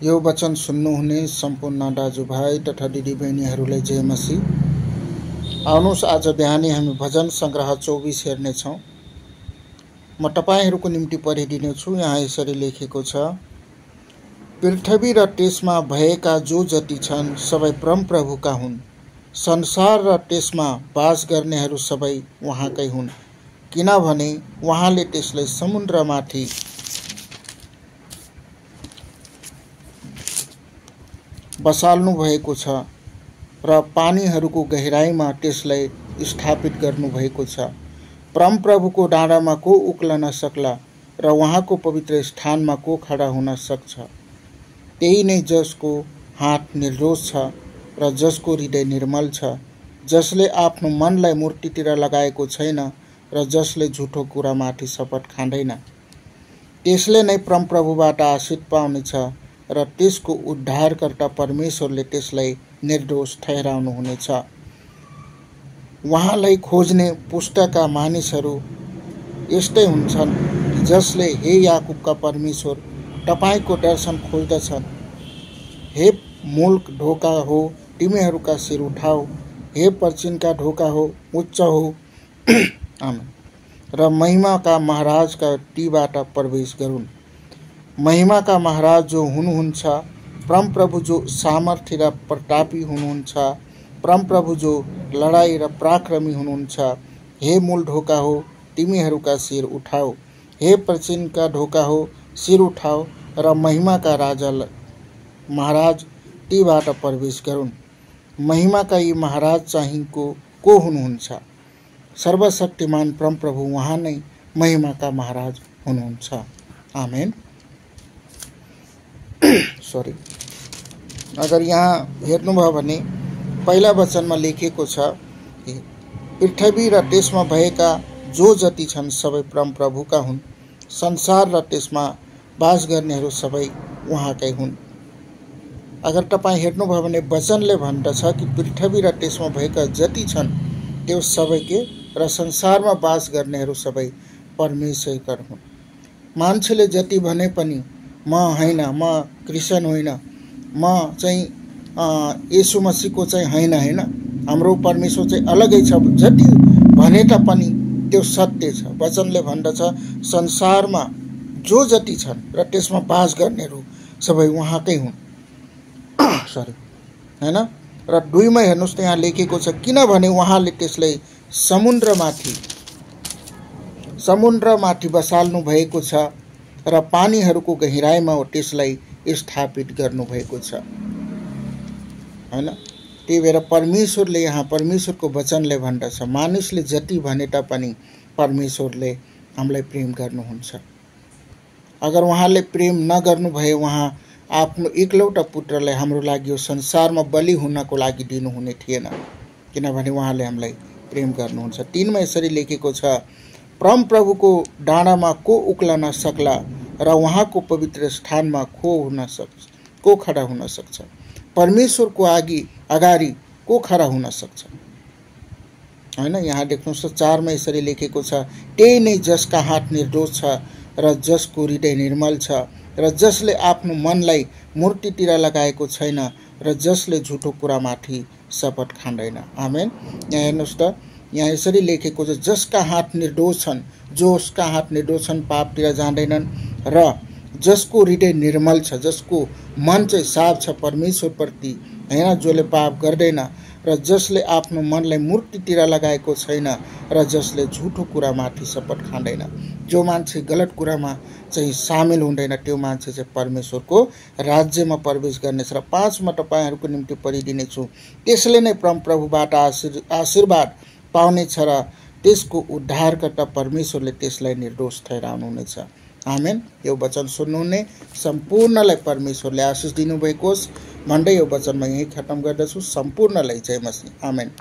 यो वचन सुन्नुहुने सम्पूर्ण दाजुभाइ तथा दिदीबहिनीहरूलाई जय मसी। आउनुहोस् आज बिहानै हामी भजन संग्रह 24 हेर्नेछौँ। म तपाईहरूको निम्ति पढिदिनेछु। यहाँ यसरी लेखेको छ, पृथ्वी र त्यसमा भएका जो जति छन् सबै परमप्रभुका हुन्। संसार र त्यसमा बास गर्नेहरू सबै उहाँकै हुन्, किनभने उहाँले त्यसलाई समुद्रमाथि बसाल्नु भएको छ र पानीहरूको गहिराईमा त्यसलाई स्थापित गर्नु भएको छ। परमप्रभुको डाँडामा को उक्लन सक्ला र उहाँको पवित्र स्थानमा को खडा हुन सक्छ। त्यही नै जसको हात निर्दोष छ र जसको हृदय निर्मल छ, जसले आफ्नो मनलाई मूर्तितिर लगाएको छैन र जसले झुठो कुरामाथि शपथ खाँदैन, त्यसले नै परमप्रभुबाट आशीष पाउनेछ र त्यसको उद्धारकर्ता परमेश्वरले त्यसलाई निर्दोष ठहराउनुहुनेछ। उहाँलाई खोज्ने पुस्ताका मानिसहरू यस्तै हुन्छन् जसले हे याकुबका परमेश्वर तपाईको दर्शन खोज्दछन्। हे मूल ढोका हो, तिमीहरूका शिर उठाऊ। हे पश्चिमका ढोका हो, उच्च हो। आमेन। र महिमाका महाराजका तीबाट प्रवेश गरून्। महिमाका महाराज जो हुनुहुन्छ, परमप्रभु जो सामर्थ्य र प्रतापी हुनुहुन्छ, परमप्रभु जो लडाई र पराक्रमी हुनुहुन्छ। हे मूल ढोका हो, तिमीहरूका शिर उठाऊ। हे पश्चिमका ढोका हो, शिर उठाऊ र महिमाका राजा महाराज तीबाट प्रवेश गरून्। महिमाका यी महाराज चाहिँ को हुनुहुन्छ? सर्वशक्तिमान परमप्रभु उहाँ नै महिमाका महाराज हुनुहुन्छ। आमेन। सरी, अगर यहाँ हेर्नुभयो भने पहिला वचनमा लेखेको छ, पृथ्वी र त्यसमा भएका जो जति छन् सबै परमप्रभुका हुन्। संसार र त्यसमा बास गर्नेहरू सबै उहाँकै हुन्। अगर तपाईँ हेर्नुभयो भने वचनले भन्दछ कि पृथ्वी र त्यसमा भएका जति छन् त्यो सबैके र संसारमा बास गर्नेहरू सबै परमेश्वरका हुन्। मान्छेले जति भने पनि म हैन, म क्रिस्चियन होइन, म चाहिँ येशू मसीहको चाहिँ हैन, हाम्रो परमेश्वर चाहिँ अलगै छ, जति भने तापनि त्यो सत्य छ। वचनले भन्दछ संसारमा जो जति छन् र त्यसमा बास गर्नेहरू सबै उहाँकै हुन्। सरी, हैन। र 2 मा हेर्नुहोस् त यहाँ लेखेको छ, किनभने उहाँले त्यसलाई समुद्रमाथि बसाल्नु भएको छ र पानीहरूको गहिराईमा त्यसलाई स्थापित गर्नुभएको छ। हैन। त्यही भएर परमेश्वरले यहाँ परमेश्वरको वचनले भन्दछ, मानिसले जति भने तापनि परमेश्वरले हामीलाई प्रेम गर्नुहुन्छ। अगर उहाँले प्रेम नगर्नु भए उहाँ आफ्नो एकलौटा पुत्रलाई हाम्रो लागि यो संसारमा बलि हुनको लागि दिनुहुने थिएन, किनभने उहाँले हामीलाई प्रेम गर्नुहुन्छ। 3 मा यसरी लेखेको छ, परमप्रभुको डाँडामा को उक्लन सक्ला र उहाँको पवित्र स्थानमा को खडा हुन सक्छ। परमेश्वरको अगाडि को खडा हुन सक्छ। हैन। यहाँ देख्नुहोस् 4 मा यसरी लेखेको छ, त्यही नै जसका हात निर्दोष छ र जसको हृदय निर्मल छ र जसले आफ्नो मनलाई मूर्तितिर लगाएको छैन र जसले झुठो कुरामाथि शपथ खाँदैन। आमेन। यहाँ हेर्नुहोस् त, यहाँ यसरी लेखेको छ, जसका हात निर्दोष छन्, जसका हात निर्दोष छन्, पापतिर जाँदैनन् र जसको हृदय निर्मल छ, जसको मन चाहिँ साफ छ परमेश्वरप्रति, हैन, जसले पाप गर्दैन र जसले आफ्नो मनलाई मूर्तितिर लगाएको छैन र जसले झुठो कुरामाथि शपथ खाँदैन। जो मान्छे गलत कुरामा चाहिँ सामेल हुँदैन त्यो मान्छे चाहिँ परमेश्वरको राज्यमा प्रवेश गर्नेछ। र 5 मा तपाईहरूको निम्ति पढिदिनेछु, त्यसले नै परमप्रभुबाट आशीर्वाद पाउनेछ र त्यसको उद्धारकर्ता परमेश्वरले त्यसलाई निर्दोष ठहराउनुहुनेछ। आमेन। यो वचन सुन्नुहुने सम्पूर्णलाई परमेश्वरले आशीष दिनुभएको होस् भन्दै यो वचन म यही खत्म गर्दछु। सम्पूर्णलाई जय मसीह। आमेन।